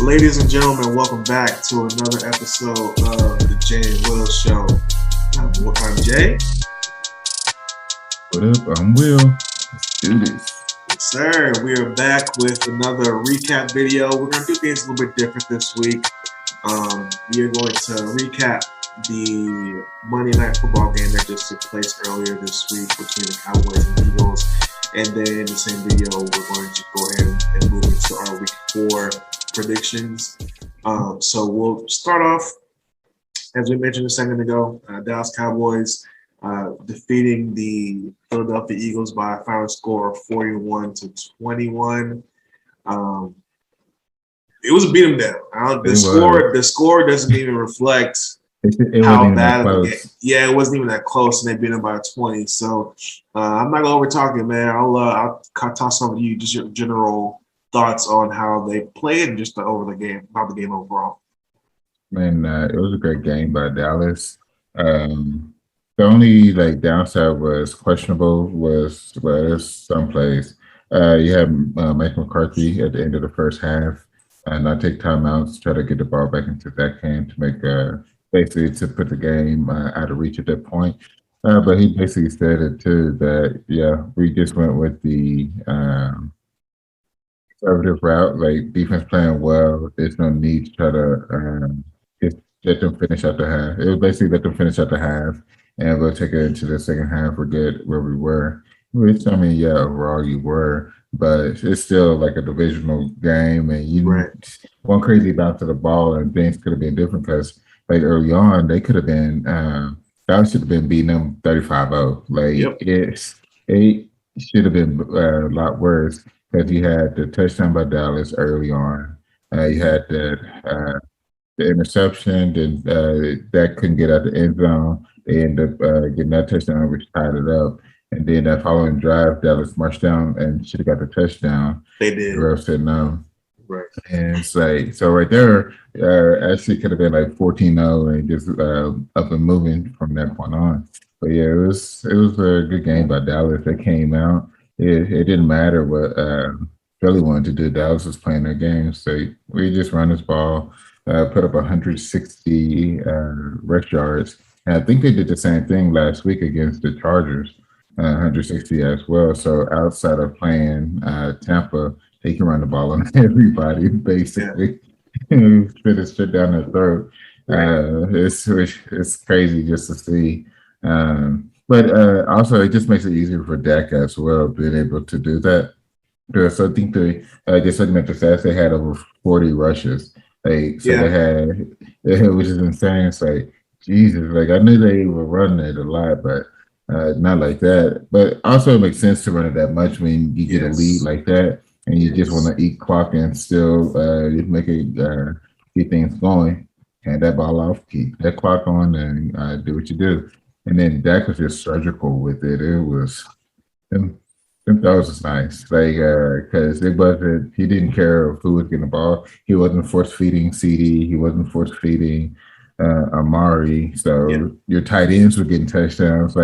Ladies and gentlemen, welcome back to another episode of the Jay and Will Show. I'm Jay. What up? I'm Will. Let's do this. Yes, sir. We are back with another recap video. We're going to do things a little bit different this week. We are going to recap the Monday Night Football game that just took place earlier this week between the Cowboys and Eagles. And then in the same video, we're going to go ahead and move into our Week 4 predictions. So we'll start off, as we mentioned a second ago, Dallas Cowboys defeating the Philadelphia Eagles by a final score of 41-21. It was a beat 'em down. The score doesn't even reflect how bad of the game. Yeah, it wasn't even that close, and they beat them by 20. So I'm not gonna over talk it, man. I'll toss over to you, just your general thoughts on how they played and just about the game overall. Man, it was a great game by Dallas. The only downside was questionable was some plays. You had Mike McCarthy at the end of the first half not take timeouts, try to get the ball back into that game to make basically to put the game out of reach at that point. But he basically said it too that we just went with the conservative route, like defense playing well. There's no need to try to just let them finish out the half. It was basically let them finish out the half, and we'll take it into the second half. Forget where we were. Which, I mean, overall you were, but it's still like a divisional game, and one crazy bounce of the ball, and things could have been different because early on they could have been Dallas should have been beating them 35-0. It should have been a lot worse. Because you had the touchdown by Dallas early on, you had the interception, and that couldn't get out the end zone. They ended up getting that touchdown, which tied it up. And then that following drive, Dallas marched down and should have got the touchdown. They did. The ref said no. Right. And it's so right there, actually could have been 14-0 and just up and moving from that point on. But it was a good game by Dallas. They came out. It didn't matter what Philly wanted to do. Dallas was playing their game. So we just run this ball, put up 160 rush yards. And I think they did the same thing last week against the Chargers, 160 as well. So outside of playing Tampa, they can run the ball on everybody, basically. Spit it straight down their throat. It's crazy just to see. But also, it just makes it easier for Dak as well, being able to do that. So I think just looking at the stats, they had over 40 rushes. They had, which is insane. It's Jesus, I knew they were running it a lot, but not like that. But also, it makes sense to run it that much when you get a lead like that, and you just want to eat clock and still make it keep things going. Hand that ball off, keep that clock on, and do what you do. And then Dak was just surgical with it. It was, that was nice. Because he didn't care who was getting the ball. He wasn't force feeding CD. He wasn't force feeding Amari. So your tight ends were getting touchdowns.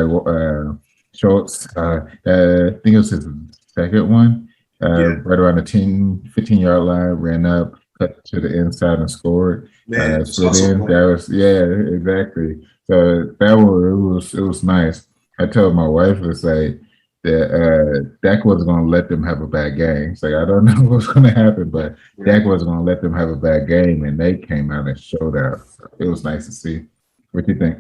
Schultz, I think it was his second one, right around the 15-yard line, ran up, cut to the inside and scored. Man, exactly. So it was nice. I told my wife that Dak wasn't going to let them have a bad game. It's I don't know what's going to happen, but Dak wasn't going to let them have a bad game, and they came out and showed out. So it was nice to see. What do you think?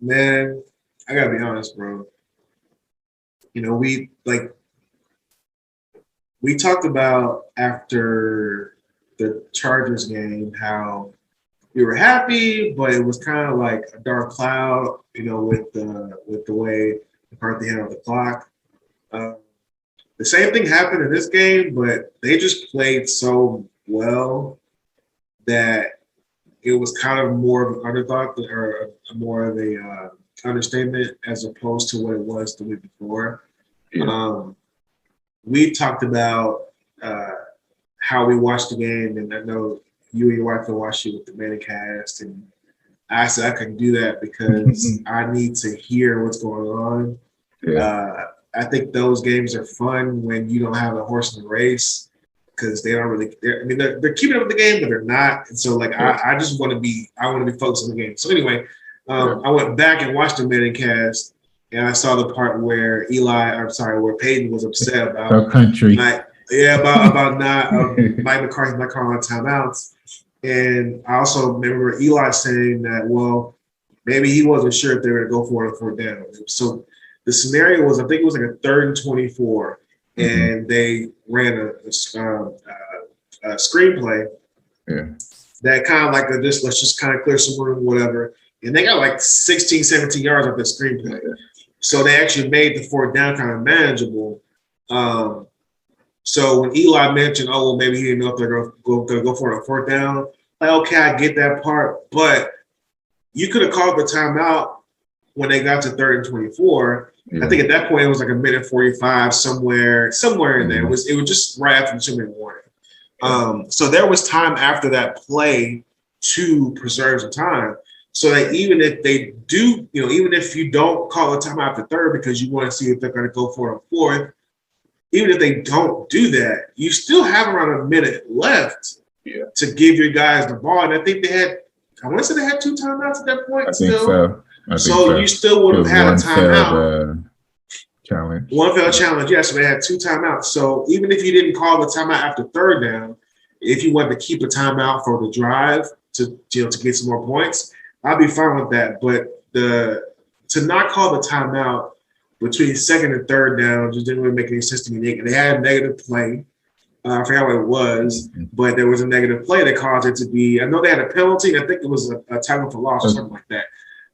Man, I gotta be honest, bro. We talked about after the Chargers game how we were happy, but it was kind of like a dark cloud, with the way McCarthy handled the clock. The same thing happened in this game, but they just played so well that it was kind of more of an underdog or more of a understatement as opposed to what it was the week before. Yeah. We talked about how we watched the game, and I know you and your wife will watch it with the Manicast, and I said I couldn't do that because I need to hear what's going on. Yeah. I think those games are fun when you don't have a horse in the race because they don't really. They're keeping up with the game, but they're not. And so, like, I just want to be. I want to be focused on the game. So anyway, I went back and watched the Manicast, and I saw the part where where Peyton was upset about the country. About not Mike McCarthy not calling timeouts. And I also remember Eli saying that, well, maybe he wasn't sure if they were going to go for it on fourth down. So the scenario was, I think it was like a 3rd and 24, and they ran a screenplay that kind of like let's just kind of clear some room, whatever. And they got like 16, 17 yards off the screenplay. So they actually made the fourth down kind of manageable. So when Eli mentioned, oh, well, maybe he didn't know if they're going to go for it on fourth down, like, okay, I get that part. But you could have called the timeout when they got to 3rd and 24. I think at that point it was like a minute 45, somewhere in there. It was just right after the 2-minute warning. So there was time after that play to preserve some time. So that even if they do, even if you don't call a timeout after 3rd because you want to see if they're going to go for it on 4th, even if they don't do that, you still have around a minute left to give your guys the ball. And I think I want to say they had 2 timeouts at that point. I think so. So you still would have had a timeout. Challenge. One failed challenge, yes. So they had 2 timeouts. So even if you didn't call the timeout after 3rd down, if you wanted to keep a timeout for the drive to get some more points, I'd be fine with that. But to not call the timeout between 2nd and 3rd down just didn't really make any sense to me. They had a negative play. I forgot what it was, but there was a negative play that caused it to be. I know they had a penalty. I think it was a tackle for loss or something like that.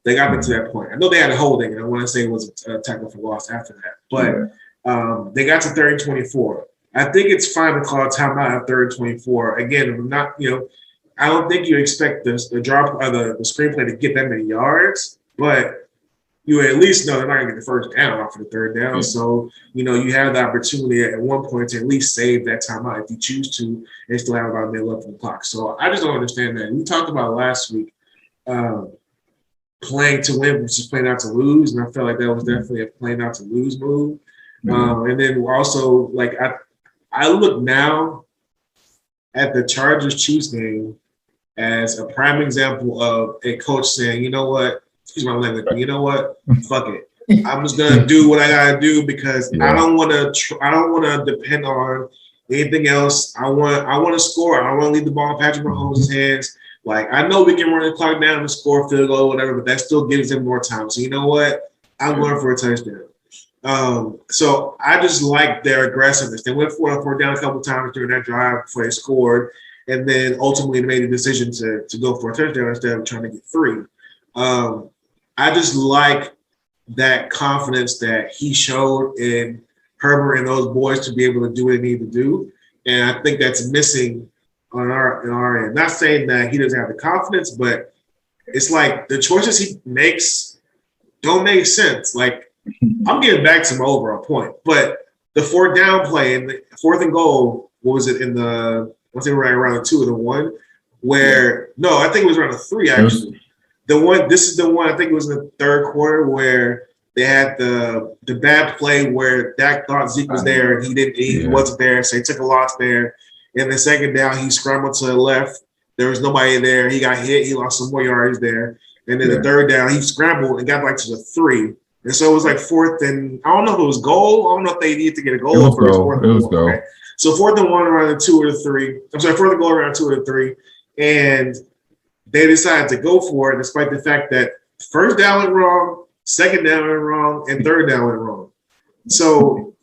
They got to that point. I know they had a holding, and I want to say it was a tackle for loss after that. But they got to 3rd and 24. I think it's fine to call a timeout at 3rd and 24. Again, I'm not, I don't think you expect the screenplay to get that many yards, but you at least know they're not going to get the first down off of the 3rd down. So, you have the opportunity at one point to at least save that timeout if you choose to and still have about a minute left on the clock. So I just don't understand that. We talked about last week playing to win versus playing out to lose, and I felt like that was definitely a playing out to lose move. And then also, like, I look now at the Chargers-Chiefs game as a prime example of a coach saying, you know what, excuse my language, but you know what, fuck it. I'm just gonna do what I gotta do because I don't want to depend on anything else. I want to score. I don't want to leave the ball in Patrick Mahomes' hands. Like, I know we can run the clock down and score a field goal, whatever, but that still gives them more time. So you know what, I'm going for a touchdown. So I just like their aggressiveness. They went for it down a couple times during that drive before they scored, and then ultimately made the decision to go for a touchdown instead of trying to get 3. I just like that confidence that he showed in Herbert and those boys to be able to do what they need to do. And I think that's missing on our end. Not saying that he doesn't have the confidence, but it's like the choices he makes don't make sense. Like, I'm getting back to my overall point, but the 4th down play and the 4th and goal, what was it in the, I think right around the 2 or the 1, where, no, I think it was around the 3 actually. This is the one, I think it was in the 3rd quarter where they had the bad play where Dak thought Zeke was there and he wasn't there, so he took a loss there. In the 2nd down, he scrambled to the left. There was nobody there. He got hit. He lost some more yards there. And then the 3rd down, he scrambled and got back to the 3. And so it was like 4th and I don't know if it was goal. I don't know if they needed to get a goal. It was goal. Okay. So 4th and 1 around the 2 or the 3. I'm sorry, 4th and goal around 2 or the 3. And they decided to go for it despite the fact that 1st down went wrong, 2nd down went wrong, and 3rd down went wrong. So,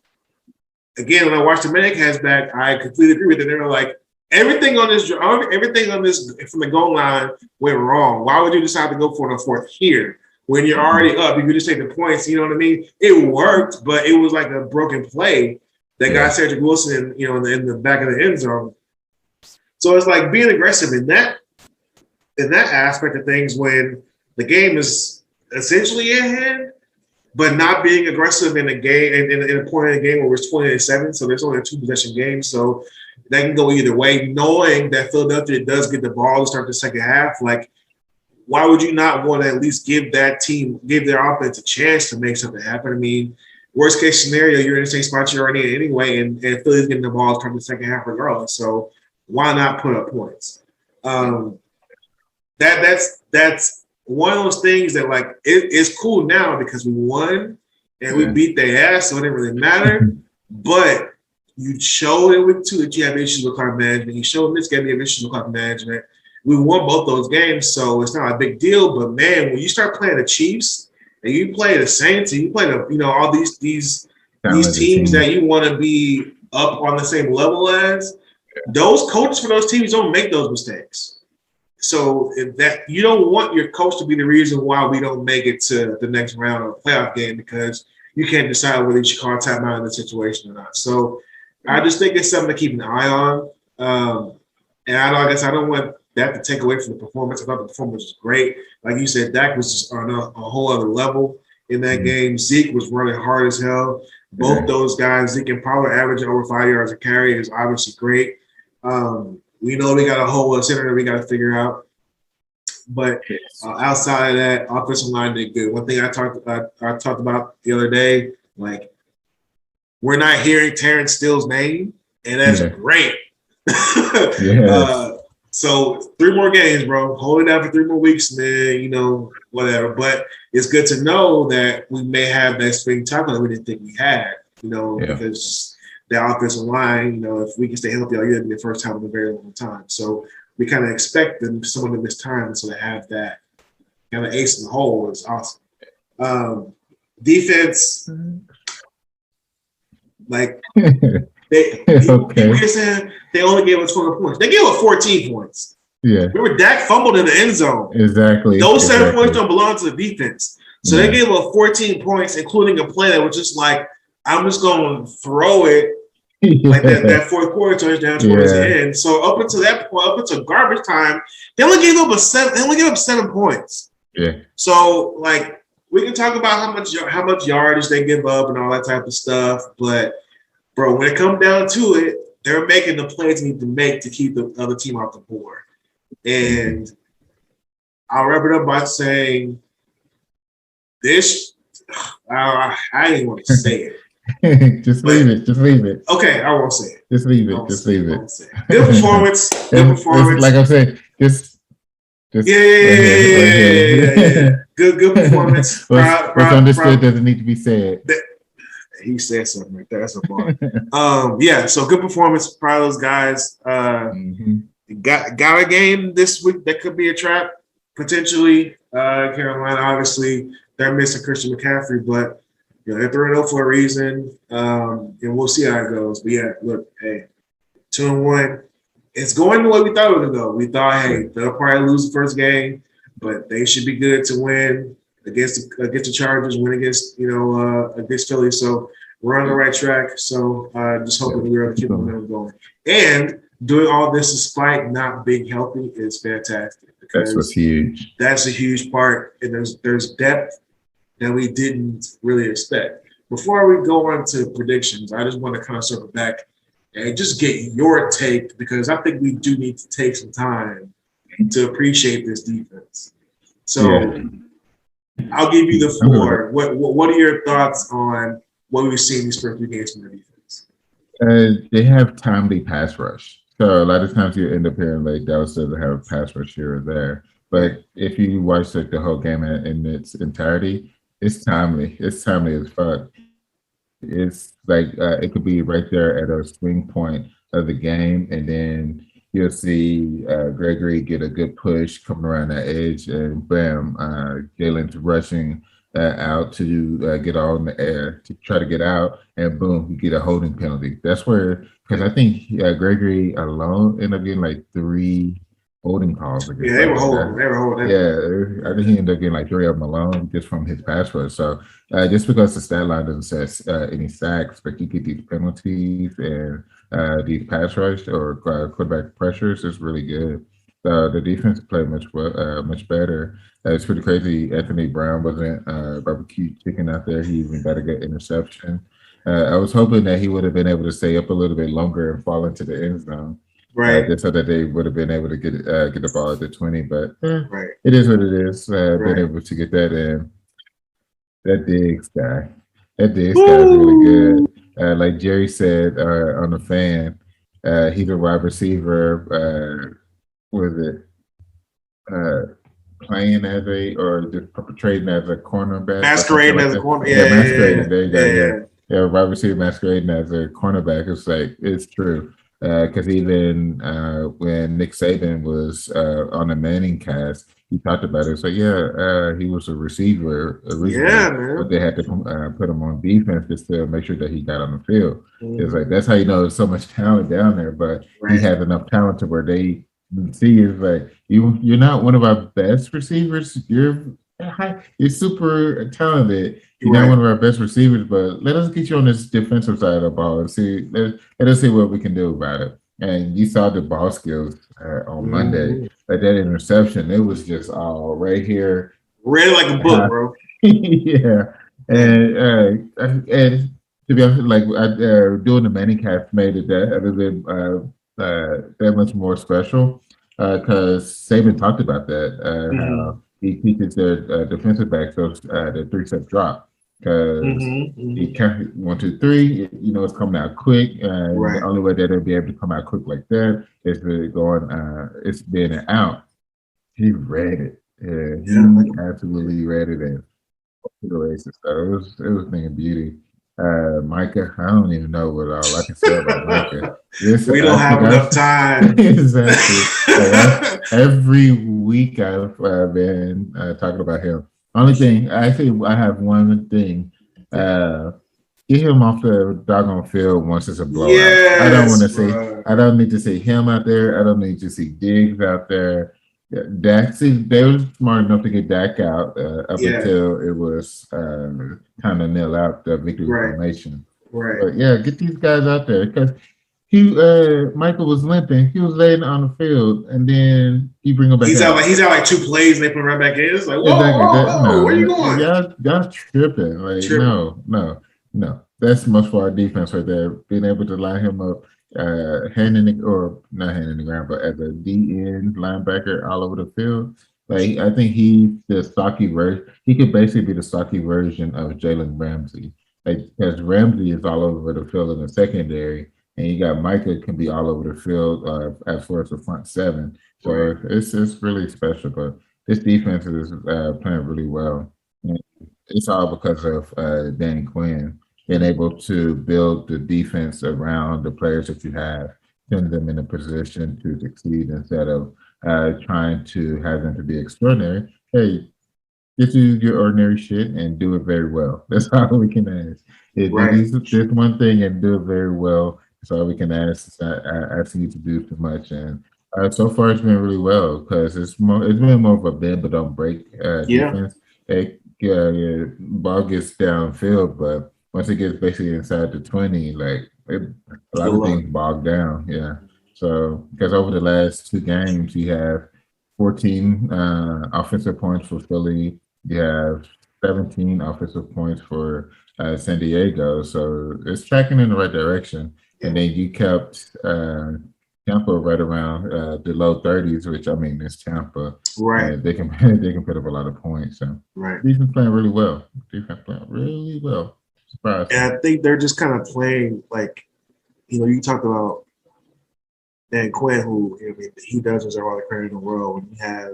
again, when I watched the Manicast back, I completely agree with it. They were like, everything on this from the goal line went wrong. Why would you decide to go for it on 4th here? When you're already up, you could just take the points, you know what I mean? It worked, but it was like a broken play that got Cedric Wilson, in the back of the end zone. So it's like being aggressive in that aspect of things when the game is essentially in hand, but not being aggressive in a game and in a point in the game where it's 20-7, so there's only a 2-possession game, so that can go either way. Knowing that Philadelphia does get the ball to start the second half, like, why would you not want to at least give their offense a chance to make something happen? I mean, worst case scenario, you're in the same spot you're already in anyway, and Philly's getting the ball to start the second half regardless. So why not put up points? That's one of those things that, like, it's cool now because we won and we beat their ass, so it didn't really matter. But you showed in week 2 that you have issues with clock management. You showed in this game you have issues with clock management. We won both those games, so it's not a big deal. But man, when you start playing the Chiefs and you play the Saints and you play all these teams that you want to be up on the same level as, those coaches for those teams don't make those mistakes. So that you don't want your coach to be the reason why we don't make it to the next round of a playoff game because you can't decide whether you should call a timeout in the situation or not. So I just think it's something to keep an eye on. And I guess I don't want that to take away from the performance. I thought the performance was great. Like you said, Dak was just on a whole other level in that game. Zeke was running hard as hell. Both those guys, Zeke and Pollard, averaging over 5 yards a carry is obviously great. We know we got a whole center that we got to figure out. But outside of that, offensive line did good. One thing I talked about the other day, like, we're not hearing Terrence Steele's name, and that's great. So 3 more games, bro. Hold it down for 3 more weeks, man. Whatever. But it's good to know that we may have that spring tackle that we didn't think we had. Because the offensive line, if we can stay healthy all year, it'll be the first time in a very long time. So we kind of expect someone to miss time, so to have that kind of ace in the hole is awesome. Defense, like. They only gave us 12 points. They gave us 14 points. Yeah. Remember, Dak fumbled in the end zone. Exactly. Those 7 points don't belong to the defense. So they gave us 14 points, including a play that was just like, I'm just going to throw it like that fourth quarter touchdown towards the end. So up until that point, up until garbage time, they only gave up 7 points. Yeah. So, like, we can talk about how much yardage they give up and all that type of stuff, but bro, when it comes down to it, they're making the plays they need to make to keep the other team off the board. And I'll wrap it up by saying this. I didn't want to say it. Just leave it. Okay, I won't say it. Just leave it. Good performance. Like I said, just yeah. Good performance. What's understood doesn't need to be said. He said something right there. That's a bar. So good performance. Proud of those guys. Got a game this week that could be a trap, potentially. Carolina, obviously, they're missing Christian McCaffrey, but they're 3-0 for a reason. And we'll see how it goes. But yeah, look, hey, 2-1. It's going the way we thought it would go. We thought, hey, they'll probably lose the first game, but they should be good to win against the Chargers, win against Philly. So we're on the right track. So just hoping we're able to keep them going. And doing all this despite not being healthy is fantastic. That's what's huge. That's a huge part. And there's depth that we didn't really expect. Before we go on to predictions, I just want to kind of circle back and just get your take, because I think we do need to take some time to appreciate this defense. So I'll give you the floor. What are your thoughts on what we've seen these first 3 games from the defense? They have timely pass rush. So a lot of times you end up hearing like Dallas doesn't have a pass rush here or there. But if you watch like the whole game in its entirety, it's timely. It's timely as fuck. It's like it could be right there at a swing point of the game, and then you'll see Gregory get a good push coming around that edge, and bam, Galen's rushing out to get all in the air to try to get out, and boom, you get a holding penalty. That's where, because I think Gregory alone ended up getting like 3 holding calls. Yeah, they were holding. Yeah, I think he ended up getting like 3 of them alone just from his pass rush. So just because the stat line doesn't say any sacks, but you get these penalties and these pass rush or quarterback pressures is really good. The defense played much better. It's pretty crazy. Anthony Brown wasn't barbecue chicken out there. He even got a good interception. I was hoping that he would have been able to stay up a little bit longer and fall into the end zone, Right. just so that they would have been able to get the ball at the 20. But Right. it is what it is. Been Right. able to get that in. That Diggs guy is really Woo! good. Like Jerry said on the fan, he's a wide receiver. Was it uh, playing as a or just perpetrating as a cornerback or something Masquerading like as a that? corner. Yeah, Yeah. masquerading. There you go. Yeah. Yeah, yeah, wide receiver masquerading as a cornerback. It's like it's true. Because even when Nick Saban was on the Manning cast, he talked about it. So yeah, he was a receiver Yeah, originally, but man. they had to put him on defense just to make sure that he got on the field. It's like Mhm. that's how you know there's so much talent down there, but he Right. has enough talent to where they see is like you're not one of our best receivers. You're super talented. You're not Right. one of our best receivers, but let us get you on this defensive side of the ball and see. Let us see what we can do about it. And you saw the ball skills on Monday. Mhm. Like that interception, it was just all right here. Read it like a book, bro. Yeah, Yeah. and to be honest, like doing the Manning cast made it that a little bit that much more special because Saban talked about that Mm-hmm. how he teaches their defensive backs those the 3-step drop because Mm-hmm. he Mm-hmm. count 1, 2, 3. You know, it's coming out quick, and the Right. only way that they'll be able to come out quick like that is to going. It's being an out. He read it. Yeah, Yeah. he absolutely read it in the races. So it was being beauty. Micah, I don't even know what all I can say about Micah. This We don't I think have enough time. exactly. Every week I've been talking about him. Only thing actually, I have one thing. Uh, get him off the doggone field once it's a blowout. I don't want Yes, to say. bro. I don't need to see him out there. I don't need to see Diggs out there. Yeah, Dak, see, they were smart enough to get Dak out up Yeah. until it was kind of nil out the victory Right. formation. Right. But yeah, get these guys out there because he Michael was limping. He was laying on the field, and then you bring him back out. He's out like 2 plays and they put him right back in. It's like, whoa, Exactly. whoa, That whoa, where you no, going? y'all tripping. Like Tripping. no. That's much for our defense right there. Being able to line him up, hand in the or not hand in the ground, but as a D end linebacker all over the field. Like I think he's the stocky version. He could basically be the stocky version of Jalen Ramsey. Like because Ramsey is all over the field in the secondary, and you got Micah can be all over the field as far as the front seven. Right. So it's really special. But this defense is playing really well. And it's all because of Dan Quinn being able to build the defense around the players that you have, putting them in a position to succeed instead of trying to have them to be extraordinary. Hey, just do your ordinary shit and do it very well. That's all we can ask. Do Right. this one thing and do it very well. That's all we can ask. It's not asking you to do too much. And so far, it's been really well because it's been more of a bend but don't break Yeah. defense. Yeah, ball gets downfield, but once it gets basically inside the 20, a lot Good of luck. things bog down. Yeah. So because over the last 2 games, you have 14 offensive points for Philly. You have 17 offensive points for San Diego. So it's tracking in the right direction. Yeah. And then you kept Tampa right around the low 30s, which I mean is Tampa. Right. They can they can put up a lot of points. So Right. defense playing really well. Defense playing really well. Surprising. And I think they're just kind of playing like, you talked about Dan Quinn, who he does deserve all the credit in the world. When you have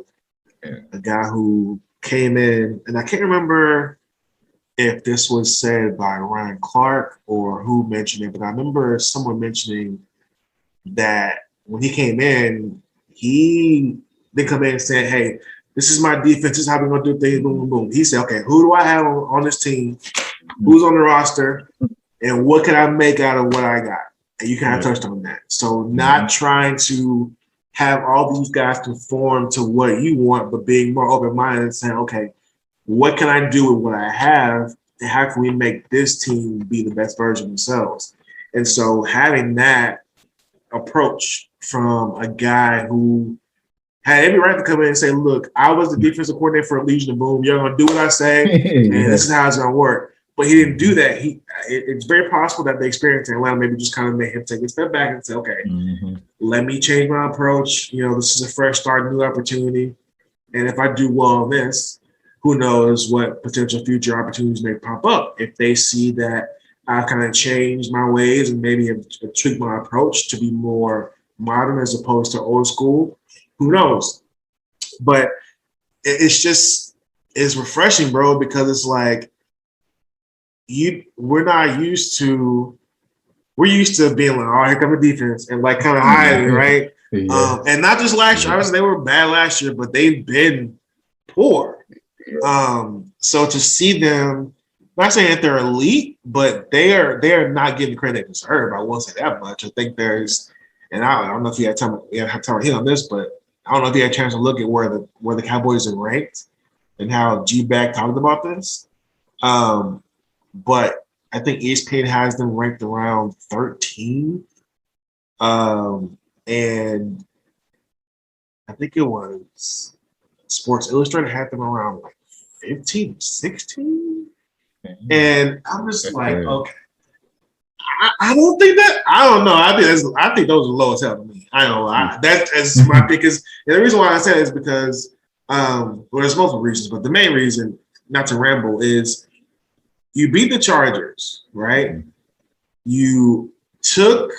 Yeah. a guy who came in, and I can't remember if this was said by Ryan Clark or who mentioned it, but I remember someone mentioning that when he came in, he didn't come in and say, "Hey, this is my defense. This is how we're going to do things." Boom, boom, boom. He said, "Okay, who do I have on this team? Who's on the roster? And what can I make out of what I got?" And you kind of touched on that. So not trying to have all these guys conform to what you want, but being more open-minded and saying, okay, what can I do with what I have? And how can we make this team be the best version of themselves? And so having that approach from a guy who had every right to come in and say, look, I was the defensive coordinator for Legion of Boom. You're going to do what I say, and this is how it's going to work. But he didn't do that. It's very possible that the experience in Atlanta maybe just kind of made him take a step back and say, okay, let me change my approach. This is a fresh start, new opportunity. And if I do well in this, who knows what potential future opportunities may pop up. If they see that I've kind of changed my ways and maybe have tweaked my approach to be more modern as opposed to old school, who knows? But it's refreshing, bro, because it's like we're used to being like, oh, here comes the defense and like kind of hiding, right? Yeah. And not just last year. Obviously, they were bad last year, but they've been poor. So to see them, not saying that they're elite, but they are not getting the credit they deserve. I won't say that much. I think there's, and I don't know if you had time to hit on this, but I don't know if you had a chance to look at where the Cowboys are ranked and how G-Bag talked about this. But I think ESPN has them ranked around 13. And I think it was Sports Illustrated had them around like 15, 16. And I'm just like, okay. I don't think that. I don't know. I think those are low as hell to me. I don't know. That's my pick. And the reason why I say it is because, there's multiple reasons, but the main reason, not to ramble, is you beat the Chargers, right? You took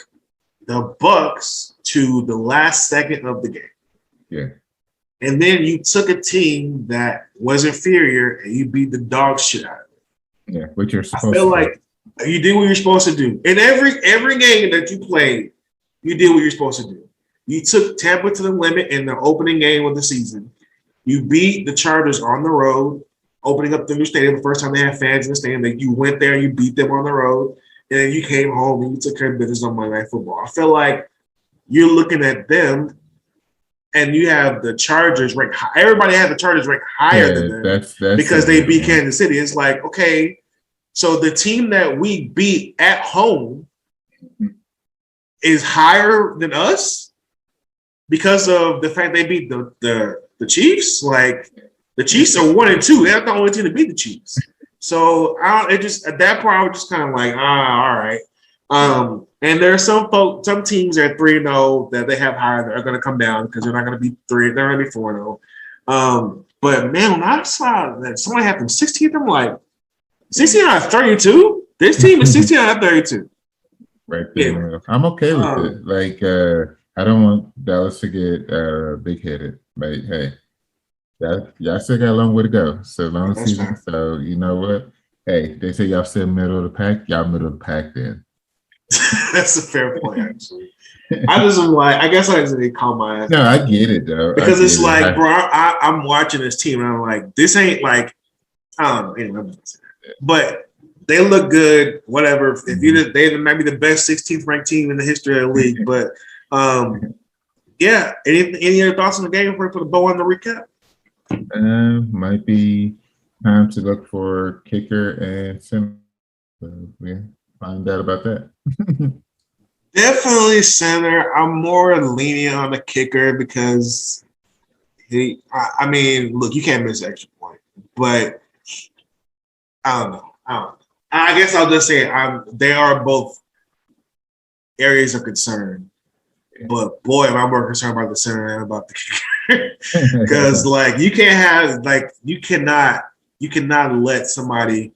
the Bucs to the last second of the game. Yeah. And then you took a team that was inferior and you beat the dog shit out of it. Yeah, what you're supposed to do. I feel like you did what you're supposed to do. In every game that you played, you did what you're supposed to do. You took Tampa to the limit in the opening game of the season. You beat the Chargers on the road, opening up the new stadium, the first time they had fans in the stadium. That you went there and you beat them on the road. And then you came home and you took care of business on Monday Night Football. I feel like you're looking at them and you have the Chargers ranked high. Everybody had the Chargers ranked higher than them that's because they beat Kansas City. It's like, okay, so the team that we beat at home is higher than us because of the fact they beat the Chiefs. Like the Chiefs are 1-2. They're the only team to beat the Chiefs. So at that point, I was just kind of like, all right. And there are some teams that are 3-0 that they have higher that are going to come down because they're not going to be 3. They're going to be 4-0. But man, when I saw that somebody had them 16th, I'm like, 16 out of 32. This team is 16 out of 32. Right there, yeah. I'm okay with it. Like, I don't want Dallas to get big-headed. Like, hey. Y'all still got a long way to go. So long season. Fair. So you know what? Hey, they say y'all still middle of the pack. Y'all middle of the pack then. That's a fair point, actually. I just am like, I guess I just need to calm my ass. No, I get it though. Because it's like, bro, I'm watching this team and I'm like, this ain't like, I don't know. Anyway, but they look good. Whatever. If they might be the best 16th ranked team in the history of the league. But yeah. Any other thoughts on the game before we put a bow on the recap? Might be time to look for kicker and center. So yeah, find out about that. Definitely center. I'm more lenient on the kicker because I mean, look, you can't miss an extra point, but I don't know. I guess I'll just say they are both areas of concern. But boy, am I more concerned about the center than about the kicker. Because like you cannot let somebody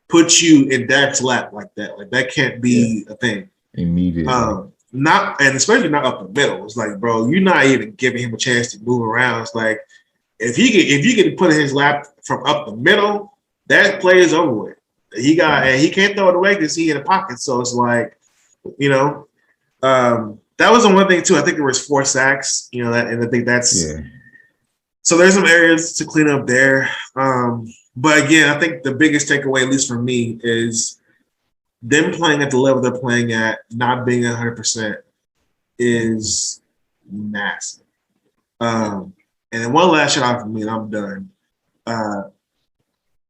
put you in Dak's lap like that. Like that can't be a thing. Immediately. Especially not up the middle. It's like, bro, you're not even giving him a chance to move around. It's like if you get put in his lap from up the middle, that play is over with. And he can't throw it away because he in the pocket. So it's like, that was the one thing too. I think there was 4 sacks, and I think that's so there's some areas to clean up there. But again, I think the biggest takeaway, at least for me, is them playing at the level they're playing at, not being 100% is massive. And then one last shout out for me, and I'm done.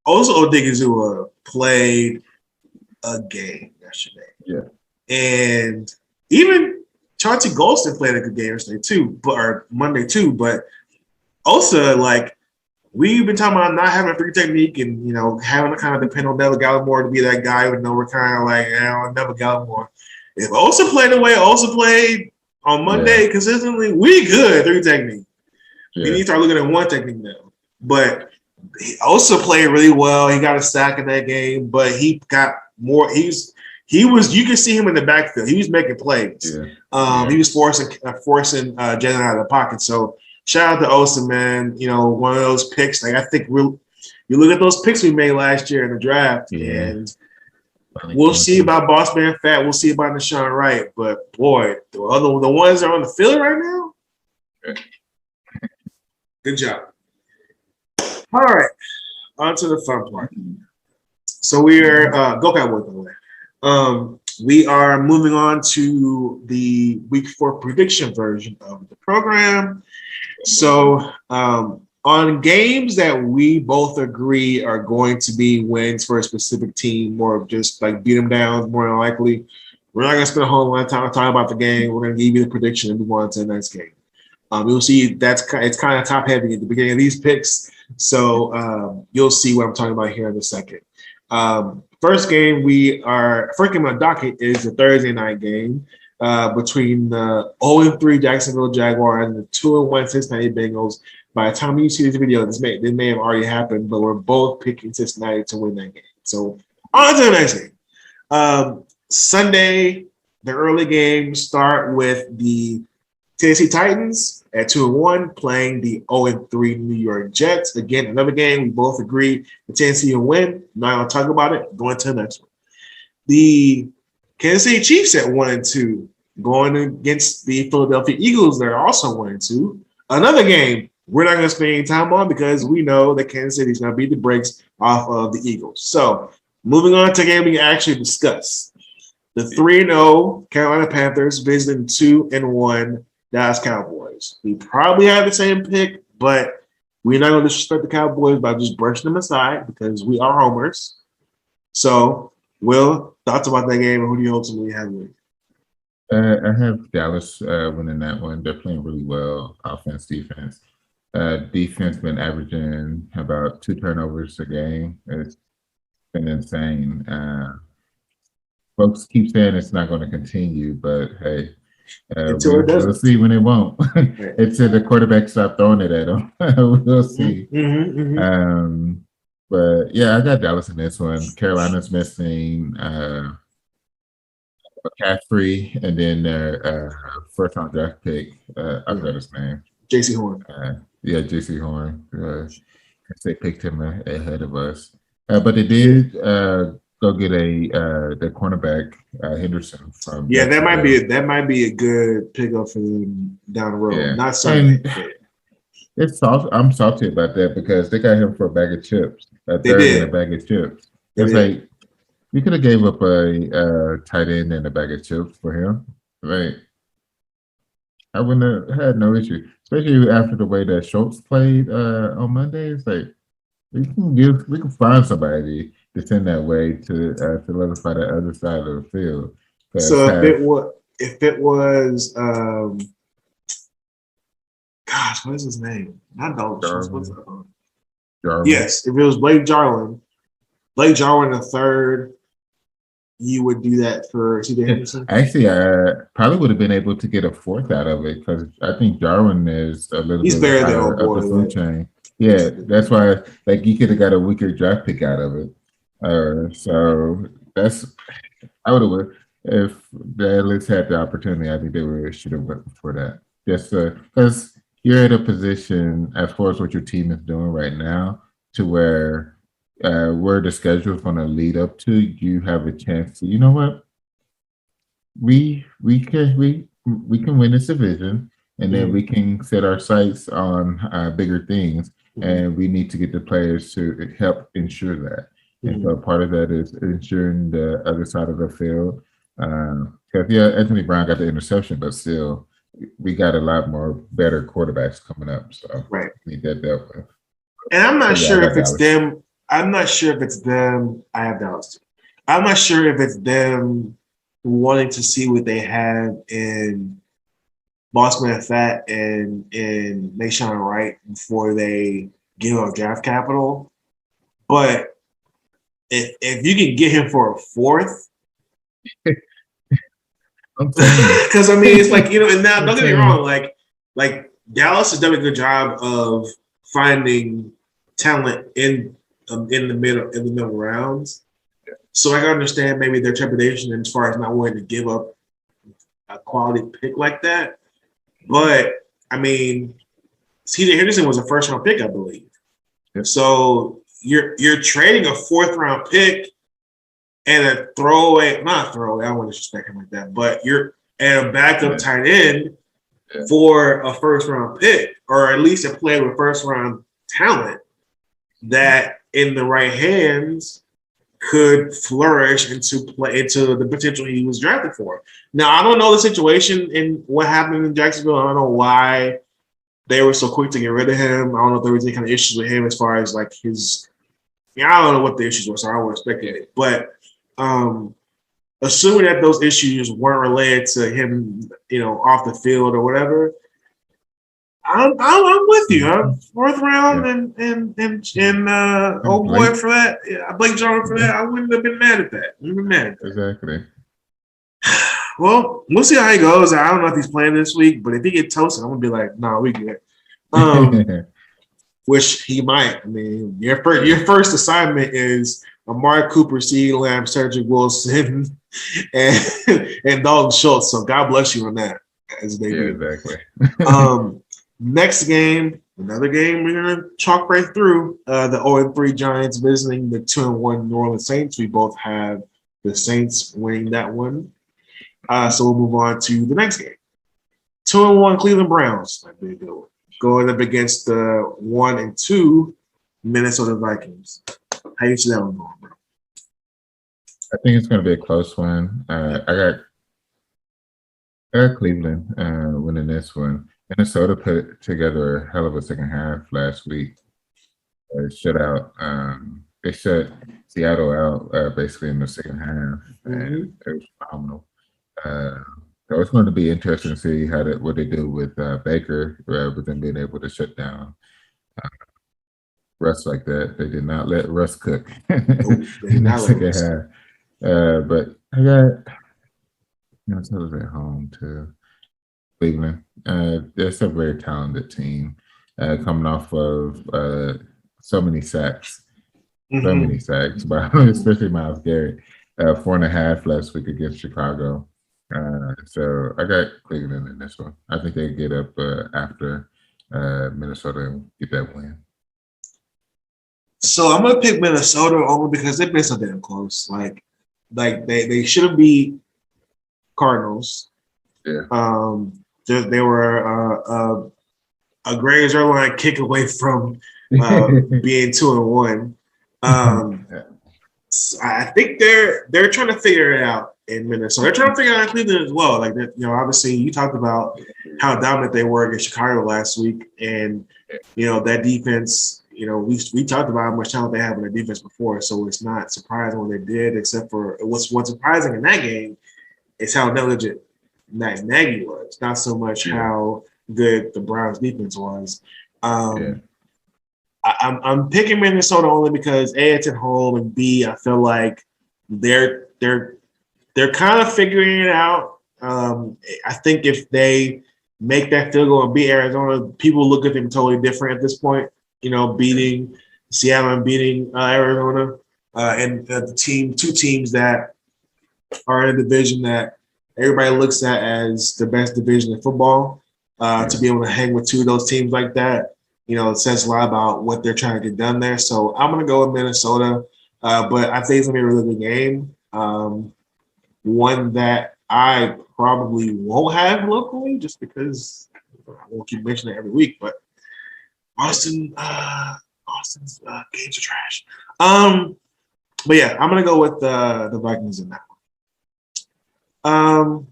Also, Odigizua played a game yesterday. Yeah. And even Chauncey Golston played a good game yesterday too, or Monday too. But Osa, like, we've been talking about not having a free technique and, having to kind of depend on Neville Gallimore to be that guy, even though we're kind of like, Neville Gallimore. If Osa played the way Osa played on Monday consistently, we good three technique. We need to start looking at one technique now. But Osa played really well. He got a sack in that game, but he got more. You can see him in the backfield. He was making plays. He was forcing Jalen out of the pocket. So shout out to Osa, man. One of those picks. Like, I think you look at those picks we made last year in the draft, and we'll see about Boss Man Fat. We'll see about Deshaun Wright. But boy, the ones that are on the field right now. Good job. All right, on to the fun part. So we are go Cowboys, by the way. We are moving on to the Week 4 prediction version of the program. So on games that we both agree are going to be wins for a specific team, more of just like beat them down, more than likely, we're not going to spend a whole lot of time talking about the game. We're going to give you the prediction and move on to the next game. You'll see it's kind of top heavy at the beginning of these picks. So you'll see what I'm talking about here in a second. First game on the docket is the Thursday night game between the 0-3 Jacksonville Jaguars and the 2-1 Cincinnati Bengals. By the time you see this video, this may have already happened, but we're both picking Cincinnati to win that game. So on to the next game. Sunday, the early games start with the Tennessee Titans at 2-1 playing the 0-3 New York Jets. Again, another game we both agree the Tennessee will win. Not going to talk about it. Going to the next one. The Kansas City Chiefs at 1-2 going against the Philadelphia Eagles. They're also 1-2. Another game we're not going to spend any time on because we know that Kansas City is going to beat the brakes off of the Eagles. So moving on to a game we can actually discuss. The 3-0 Carolina Panthers visiting 2-1 Dallas Cowboys. We probably have the same pick, but we're not going to disrespect the Cowboys by just brushing them aside because we are homers. So, Will, thoughts about that game and who do you ultimately have winning? I have Dallas winning that one. They're playing really well, offense, defense. Defense been averaging about 2 turnovers a game. It's been insane. Folks keep saying it's not going to continue, but hey, we'll see when it won't. Until the quarterback stop throwing it at them. We'll see. But yeah, I got Dallas in this one. Carolina's missing McCaffrey, and then their first round draft pick. I forgot his name. J.C. Horn. J.C. Horn. They picked him ahead of us, but they did go get the cornerback Henderson from. Yeah, that might be a good pickup for them down the road. Yeah. Not Sunday. It's soft. I'm salty about that because they got him for a bag of chips. They did a bag of chips. It's like we could have gave up a tight end and a bag of chips for him, right? I wouldn't have had no issue, especially after the way that Schultz played on Monday. It's like we can find somebody to send that way to solidify the other side of the field. So if it was gosh, what is his name? Not Dallas. What's Jarwin. Yes, if it was Blake Jarwin the third, you would do that for C.J. Henderson? Actually, I probably would have been able to get a fourth out of it because I think Jarwin is a little bit higher up the food chain. Yeah, that's why you could have got a weaker draft pick out of it. So I would have if Dallas had the opportunity. I think they should have went for that. Just because you're in a position as far as what your team is doing right now, to where where the schedule is going to lead up to, you have a chance to. You know what? We can win this division, and then we can set our sights on bigger things. And we need to get the players to help ensure that. And so part of that is ensuring the other side of the field. Because Anthony Brown got the interception, but still, we got a lot more better quarterbacks coming up. So we need that dealt with. And I'm not sure if it's them. I'm not sure if it's them. I have Dallas too. I'm not sure if it's them wanting to see what they have in Bossman Fat and Mayshawn Wright before they give up draft capital. But if you can get him for a fourth, because I mean it's like and now don't get me wrong, like Dallas has done a good job of finding talent in the middle rounds. So I can understand maybe their trepidation as far as not wanting to give up a quality pick like that. But I mean, C.J. Henderson was a first round pick, I believe. Yep. So you're trading a fourth round pick and a throwaway, not a throwaway, I don't want to disrespect him like that, but you're at a backup tight end for a first round pick, or at least a player with first round talent that in the right hands could flourish into the potential he was drafted for. Now, I don't know the situation and what happened in Jacksonville. I don't know why they were so quick to get rid of him. I don't know if there was any kind of issues with him as far as like his. I don't know what the issues were, so I don't want to speculate. But assuming that those issues weren't related to him, off the field or whatever, I'm with you. Fourth round and old boy for that. Blake Jarwin for that. I wouldn't have been mad at that. Exactly. Well, we'll see how he goes. I don't know if he's playing this week, but if he gets toasted, I'm gonna be like, "No, we good." Which he might. I mean, your first assignment is Amari Cooper, CeeDee Lamb, Cedric Wilson, and Dalton Schultz. So God bless you on that. As they do. Exactly. Next game, another game we're gonna chalk right through. The 0-3 Giants visiting the 2-1 New Orleans Saints. We both have the Saints winning that one. So we'll move on to the next game. 2-1 Cleveland Browns. That'd be a good one. Going up against the 1-2 Minnesota Vikings. How you see that one going, bro? I think it's going to be a close one. I got Cleveland winning this one. Minnesota put together a hell of a second half last week. They shut Seattle out basically in the second half, and it was phenomenal. So it's going to be interesting to see what they do with Baker, with them being able to shut down Russ like that. They did not let Russ cook in the second half. But I got Minnesota's at home too. Cleveland. They're a very talented team, coming off of so many sacks. So many sacks, but especially Myles Garrett. 4.5 last week against Chicago. So I got Cleveland in this one. I think they get up after Minnesota and get that win. So I'm gonna pick Minnesota only because they've been so damn close. Like they should have beat Cardinals. Yeah. They were a Graves Airline kick away from being 2-1. I think they're trying to figure it out in Minnesota. They're trying to figure it out in Cleveland as well. Like obviously you talked about how dominant they were against Chicago last week, and that defense. We talked about how much talent they have in their defense before, so it's not surprising what they did. Except for what's surprising in that game is how negligent Nagy was. Not so much how good the Browns defense was. I'm picking Minnesota only because A, it's at home, and B, I feel like they're kind of figuring it out. I think if they make that field goal and beat Arizona, people look at them totally different at this point. Beating Seattle and beating Arizona, and two teams that are in a division that everybody looks at as the best division in football. To be able to hang with two of those teams like that, it says a lot about what they're trying to get done there. So I'm going to go with Minnesota, but I think it's going to be a really good game. One that I probably won't have locally just because I won't keep mentioning it every week, but Austin's games are trash. But yeah, I'm going to go with the Vikings in that one.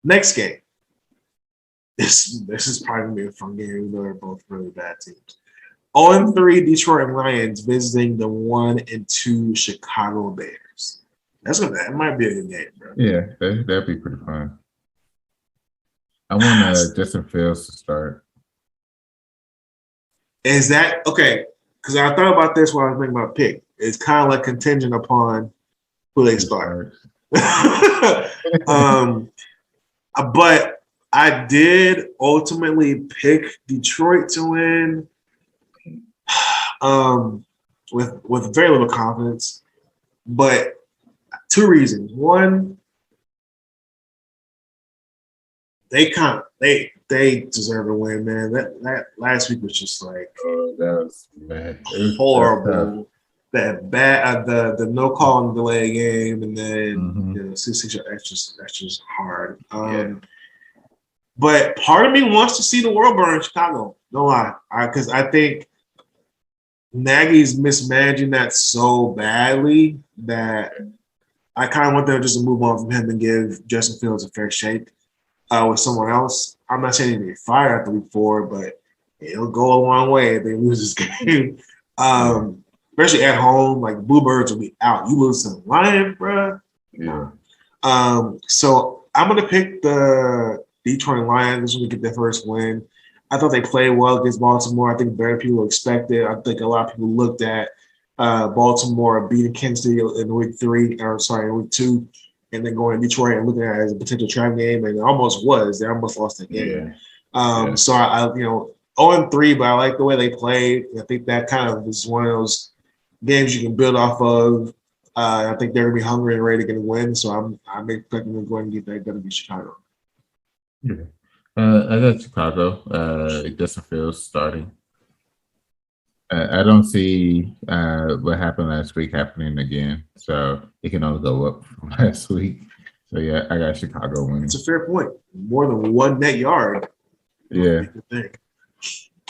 Next game. This is probably going to be a fun game, even though they're both really bad teams. 0-3 Detroit Lions visiting the 1-2 Chicago Bears. That might be a good game, bro. Yeah, that'd be pretty fun. I want Justin Fields to start. Is that okay? Because I thought about this while I was making my pick. It's kind of like contingent upon who they start. But I did ultimately pick Detroit to win with very little confidence. But two reasons. One, they deserve to win, man. That last week was just like that was bad. Horrible. That bad the no call and delay game, and then that's just hard. But part of me wants to see the world burn in Chicago. No lie, because I think Nagy's mismanaging that so badly that I kind of want them just to move on from him and give Justin Fields a fair shake with someone else. I'm not saying he'll be fired after week 4, but it'll go a long way if they lose this game. Especially at home, like the Bluebirds will be out. You lose to the Lions, bro. Yeah. So I'm gonna pick the Detroit Lions to get their first win. I thought they played well against Baltimore. I think better people expected. I think a lot of people looked at Baltimore beating Kansas City in week 2, and then going to Detroit and looking at it as a potential trap game, and it almost was. They almost lost the game. So I 0-3, but I like the way they played. I think that kind of is one of those games you can build off of. I think they're gonna be hungry and ready to get a win. So I'm expecting them to go and get that. Going to be Chicago. Yeah. I got Chicago. Justin Fields starting. I don't see what happened last week happening again. So it can only go up from last week. So yeah, I got Chicago winning. It's a fair point. More than one net yard. Yeah.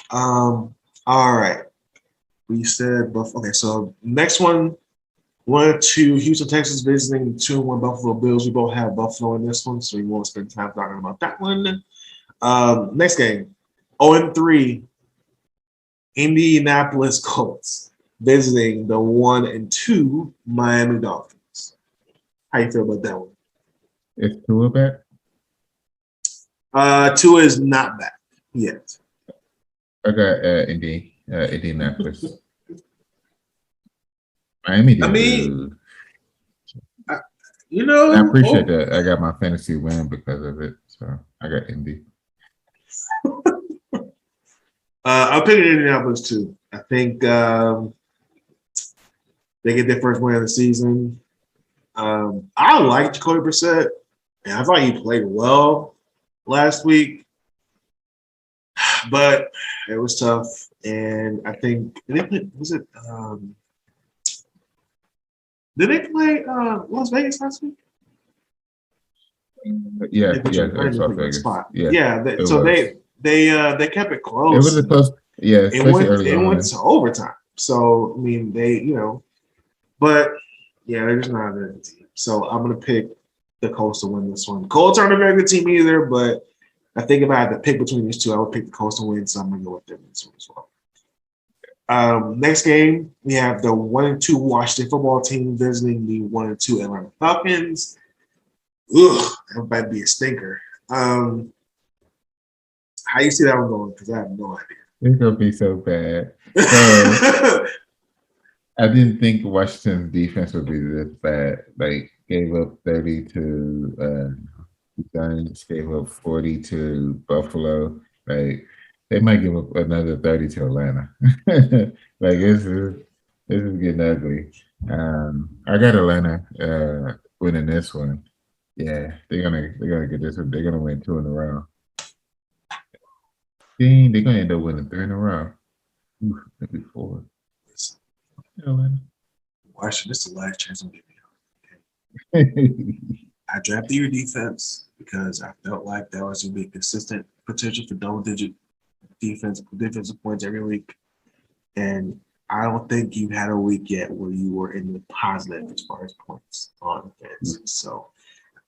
All right. We said Buffalo. Okay, so next one. 1-2 Houston Texans visiting 2-1 Buffalo Bills. We both have Buffalo in this one, so we won't spend time talking about that one. Next game, 0-3 Indianapolis Colts visiting the 1-2 Miami Dolphins. How you feel about that one? Is Tua back? Tua is not back yet. I got Indianapolis. Miami. I appreciate that. I got my fantasy win because of it, so I got Indy. I'm picking Indianapolis too. I think they get their first win of the season. I like Jacoby Brissett, and I thought he played well last week, but it was tough. And I think did they play Las Vegas last week? Yeah, Las Vegas. They kept it close. It was close. Yeah, it went to overtime. So I mean, but yeah, they're just not a very good team. So I'm gonna pick the Colts to win this one. Colts aren't a very good team either, but I think if I had to pick between these two, I would pick the Colts to win. So I'm gonna go with them in this one as well. Next game, we have the 1-2 Washington football team visiting the 1-2 Atlanta Falcons. Ugh, that might be a stinker. How you see that one going? Because I have no idea. It's gonna be so bad. So, I didn't think Washington's defense would be this bad. Like gave up 30 to Giants, gave up 40 to Buffalo. Like they might give up another 30 to Atlanta. Like this is getting ugly. I got Atlanta winning this one. Yeah, they're gonna get this one. They're gonna win 2 in a row. Dang, they're gonna end up winning 3 in a row. Ooh, maybe 4. Atlanta. Washington, this is the last chance I'm giving you. I drafted your defense because I felt like that was going to be consistent potential for double-digit defensive points every week. And I don't think you had a week yet where you were in the positive as far as points on offense. So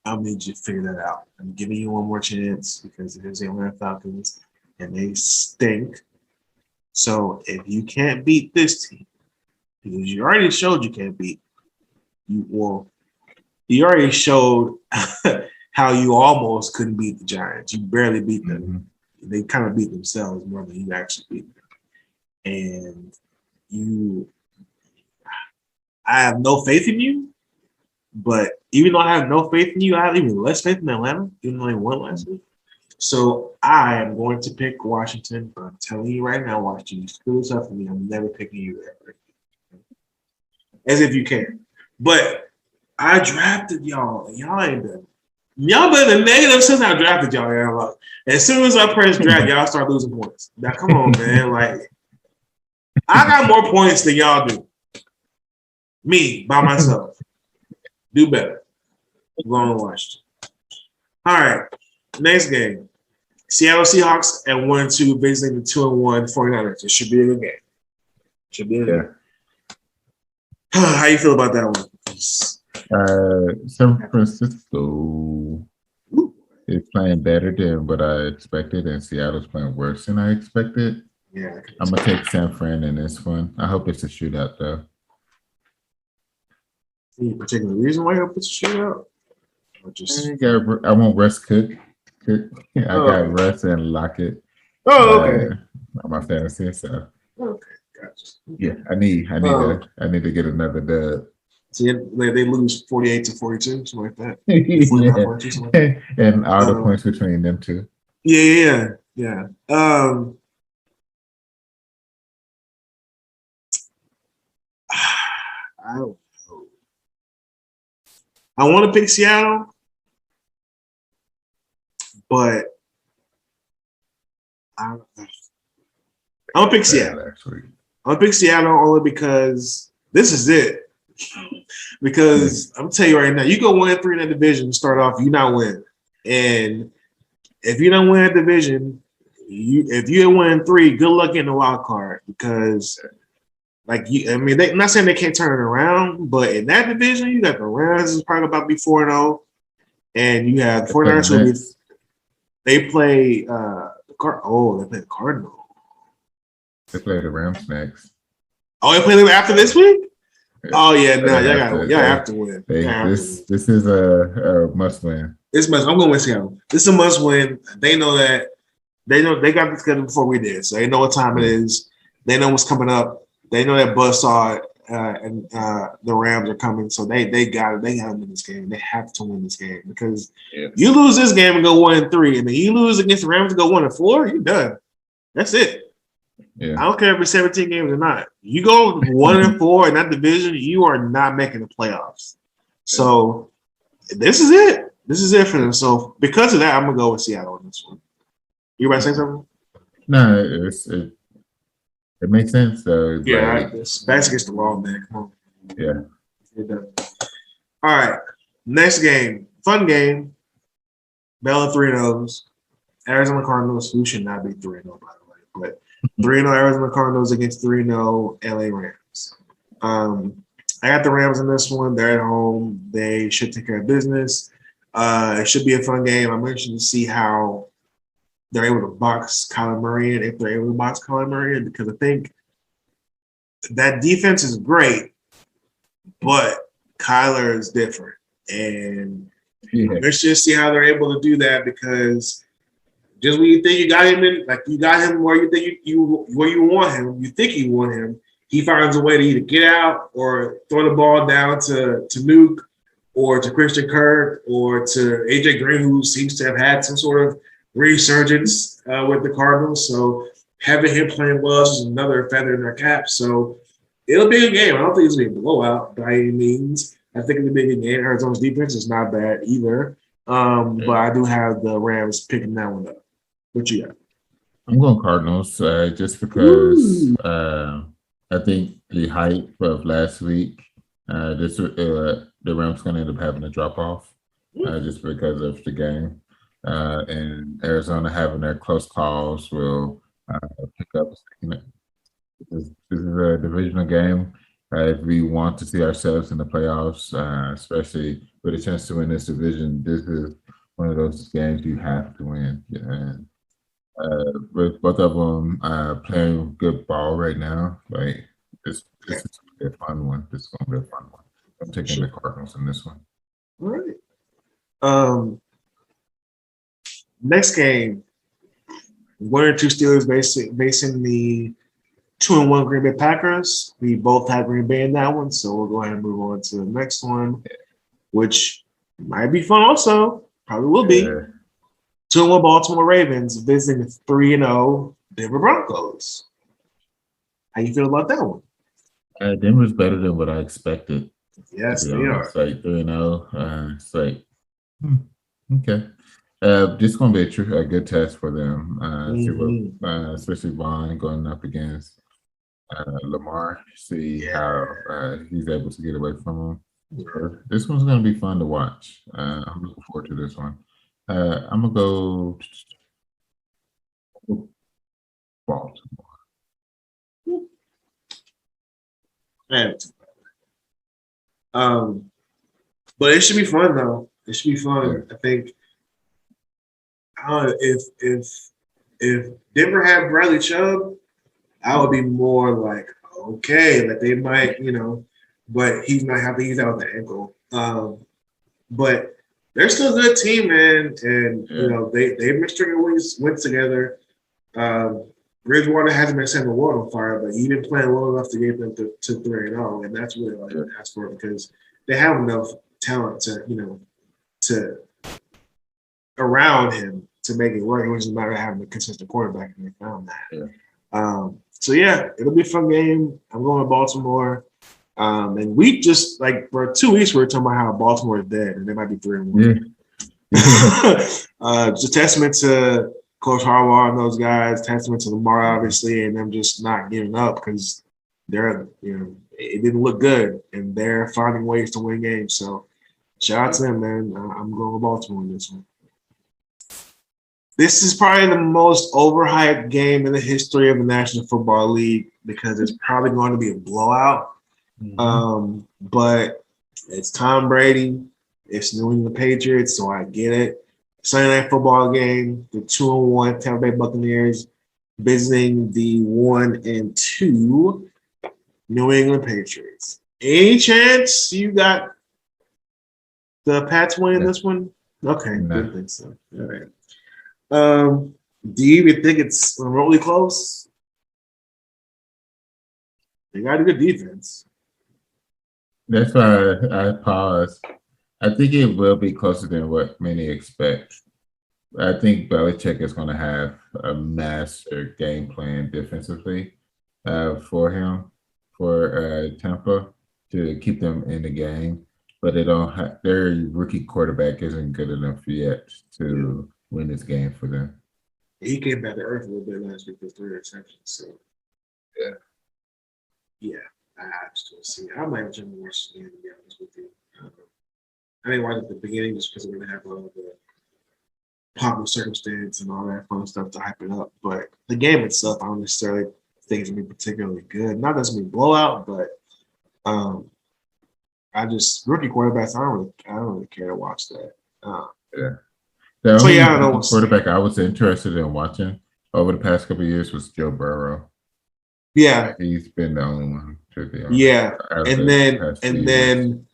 I'll need you to figure that out. I'm giving you one more chance because it is the Atlanta Falcons, and they stink. So if you can't beat this team, because you already showed you can't beat, you already showed how you almost couldn't beat the Giants. You barely beat them. Mm-hmm. They kind of beat themselves more than you actually beat them. And I have no faith in you, but even though I have no faith in you, I have even less faith in Atlanta, even though they won last week. So I am going to pick Washington. But I'm telling you right now, Washington, you screw this up for me. I'm never picking you ever. As if you can. But I drafted y'all. Y'all ain't done. Y'all been the negative since I drafted y'all. As soon as I press draft, y'all start losing points. Now, come on, man. Like, I got more points than y'all do. Me, by myself. Do better. I'm going to Washington. All right. Next game. Seattle Seahawks at 1-2, visiting the 2-1 49ers. It should be a good game. Should be a good game. How you feel about that one? San Francisco is playing better than what I expected, and Seattle's playing worse than I expected. Yeah, I'm gonna take San Fran in this one. I hope it's a shootout, though. Any particular reason why you hope it's a shootout? Or just I want Russ Cook. I got Russ and Lockett. Oh, okay. On my fantasy, so okay, gotcha. Yeah, I need to get another dub. So they lose 48-42, something like that. Yeah. And all the points between them two. Yeah. I don't know. I want to pick Seattle, but I'm gonna pick Seattle. I'm gonna pick Seattle only because this is it. Because I'm telling you right now, you go 1-3 in that division, start off, you not win. And if you don't win that division, if you 1-3, good luck getting the wild card. Because they're not saying they can't turn it around, but in that division, you got the Rams is probably about to be 4-0, and you have the 49ers who they play they play the Cardinals. They play the Rams next. Oh, they play them after this week? Oh yeah, no, y'all have to win. This is a must win. I'm going with Seattle. This is a must win. They know that. They got the schedule before we did, so they know what time it is. They know what's coming up. They know that Buzz saw it, and the Rams are coming, so they got it. They got to win this game. They have to win this game because you lose this game and go 1-3, and then you lose against the Rams and go 1-4, you're done. That's it. Yeah. I don't care if it's 17 games or not. You go 1-4 in that division, you are not making the playoffs. So this is it. This is it for them. So because of that, I'm gonna go with Seattle on this one. You about to say something? No, it makes sense. So that's against the law, man. Come on. Yeah. All right. Next game, fun game. Bella 3-0s. Arizona Cardinals, who should not be 3-0 by the way, but 3-0 Arizona Cardinals against 3-0 LA Rams. I got the Rams in this one. They're at home. They should take care of business. It should be a fun game. I'm interested to see how they're able to box Kyler Murray in, if they're able to box Kyler Murray in, because I think that defense is great, but Kyler is different. And I'm interested to see how they're able to do that because just when you think you got him in, like you got him where you think where you want him, you think you want him, he finds a way to either get out or throw the ball down to Nuke or to Christian Kirk or to AJ Green, who seems to have had some sort of resurgence with the Cardinals. So having him playing well is another feather in their cap. So it'll be a game. I don't think it's going to be a blowout by any means. I think it'll be a good game. Arizona's defense is not bad either. But I do have the Rams picking that one up. What you got? I'm going Cardinals just because I think the hype of last week, the Rams going to end up having a drop off just because of the game. And Arizona having their close calls will pick up. This is a divisional game. If we want to see ourselves in the playoffs, especially with a chance to win this division, this is one of those games you have to win. And with both of them playing good ball right now, like this is a fun one. This is going to be a fun one. I'm taking the Cardinals in this one. All right. Next game, 1-2 Steelers facing the 2-1 Green Bay Packers. We both have Green Bay in that one, so we'll go ahead and move on to the next one, which might be fun also. Probably will be. 2-1 Baltimore Ravens visiting the 3-0 Denver Broncos. How you feel about that one? Denver's better than what I expected. Yes, they are. It's like 3-0. It's like, okay. This is going to be a good test for them. Especially Vaughn going up against Lamar. See how he's able to get away from him. This one's going to be fun to watch. I'm looking forward to this one. I'm going to go Baltimore. But it should be fun though. It should be fun. I think if Denver had Bradley Chubb, I would be more like, okay, like they might, but he's not happy. He's out with the ankle. But they're still a good team, man. And they've been stringing wins together. Bridgewater hasn't been setting the world on fire, but he's been playing well enough to get them to 3-0, and that's really all you ask for because they have enough talent to around him to make it work. It was just a matter of having a consistent quarterback, and they found that. So it'll be a fun game. I'm going to Baltimore, and we just for 2 weeks we were talking about how Baltimore is dead, and they might be 3-1. It's a testament to Coach Harbaugh and those guys, testament to Lamar, obviously, and them just not giving up because it didn't look good, and they're finding ways to win games. So, shout out to them, man. I'm going to Baltimore in this one. This is probably the most overhyped game in the history of the National Football League because it's probably going to be a blowout. But it's Tom Brady. It's New England Patriots, so I get it. Sunday night football game, the 2-1 Tampa Bay Buccaneers visiting the 1-2 New England Patriots. Any chance you got the Pats winning this one? Okay, I didn't think so. All right. Do you even think it's remotely close? They got a good defense. That's why I paused. I think it will be closer than what many expect. I think Belichick is going to have a master game plan defensively for Tampa to keep them in the game, but they don't have their rookie quarterback isn't good enough yet to win this game for them. He came back to earth a little bit last week with 3 receptions. So I have to see. I might have to watch the game, to be honest with you. I didn't watch it at the beginning just because we're going to have all the popular circumstance and all that fun stuff to hype it up. But the game itself, I don't necessarily think it's going to be particularly good. Not that it's going to be a blowout, but rookie quarterbacks, I don't really care to watch that. The only quarterback I was interested in watching over the past couple of years was Joe Burrow. Yeah. He's been the only one to be honest. Yeah. And then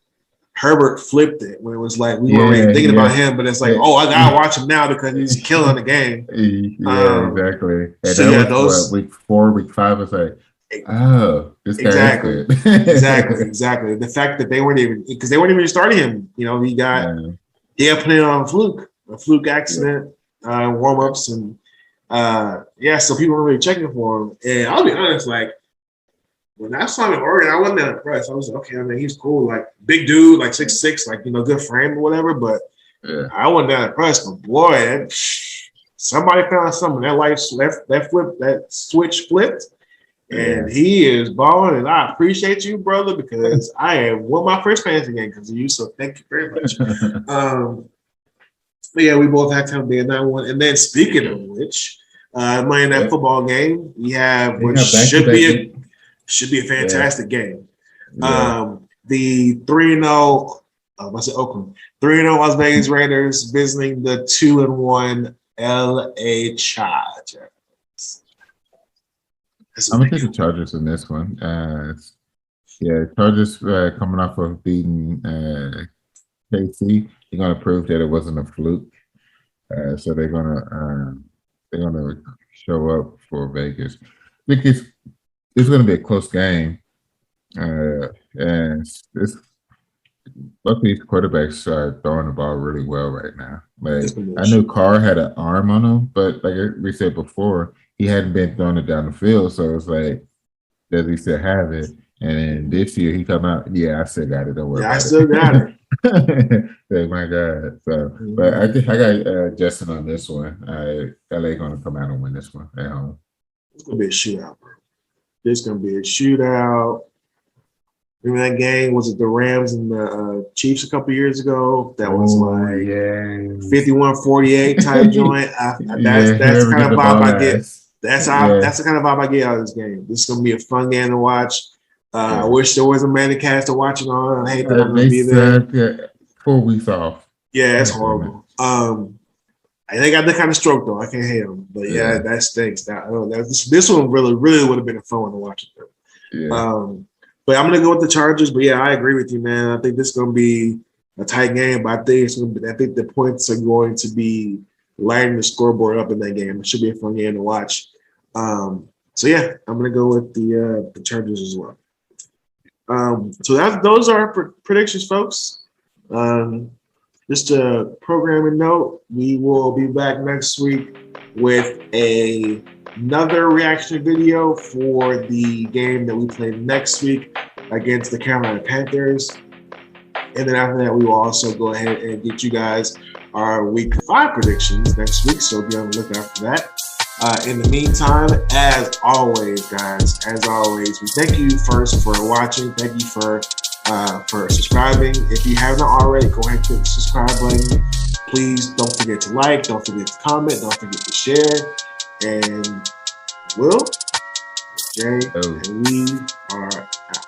Herbert flipped it when it was like we weren't really thinking about him, but it's like, I gotta watch him now because he's killing the game. Exactly. And those week 4, week 5 was like, this guy is good. exactly. The fact that they weren't even starting him. He got put it on a fluke accident, warm-ups, and so people were really checking for him. And I'll be honest, when I saw him in Oregon, I wasn't that impressed. I was like, okay, I mean, he's cool, big dude, 6'6", good frame or whatever. But I wasn't that impressed. But boy, somebody found something. That switch flipped, and he is balling. And I appreciate you, brother, because I have won my first fantasy game because of you. So thank you very much. But we both had to be in that one. And then speaking of which, Monday Night Football game, we have which should be a fantastic game. The 3-0, Oakland, 3-0 Las Vegas Raiders visiting the 2-1 LA Chargers. I'm gonna take the Chargers in this one. Chargers coming off of beating KC. You're gonna prove that it wasn't a fluke. So they're gonna show up for Vegas. I think it's gonna be a close game, and it's both these quarterbacks are throwing the ball really well right now. Like I knew Carr had an arm on him, but like we said before, he hadn't been throwing it down the field. So it's like, does he still have it? And then this year he come out, yeah, I still got it. Don't worry. Yeah, I still got it. Like, my God. So, but I think I got Justin on this one. LA gonna come out and win this one at home. It's gonna be a shootout, bro. It's gonna be a shootout. Remember that game? Was it the Rams and the Chiefs a couple years ago? That was like 51-48 type joint. That's the kind of vibe I get. That's the kind of vibe I get out of this game. This is gonna be a fun game to watch. I wish there was a Manicast to watch it on. I hate that I'm gonna be there. 4 weeks off. Yeah, that's horrible. They got that kind of stroke though. I can't hate them, but yeah, that stinks. This one really would have been a fun one to watch. But I'm gonna go with the Chargers. But yeah, I agree with you, man. I think this is gonna be a tight game. But I think the points are going to be lighting the scoreboard up in that game. It should be a fun game to watch. So yeah, I'm gonna go with the Chargers as well. So those are our predictions, folks. Just a programming note: we will be back next week with another reaction video for the game that we play next week against the Carolina Panthers. And then after that, we will also go ahead and get you guys our week 5 predictions next week. So be on the lookout for that. In the meantime, as always, guys, we thank you first for watching. Thank you for subscribing. If you haven't already, go ahead and click the subscribe button. Please don't forget to like, don't forget to comment, don't forget to share. And Will, Jay, and we are out.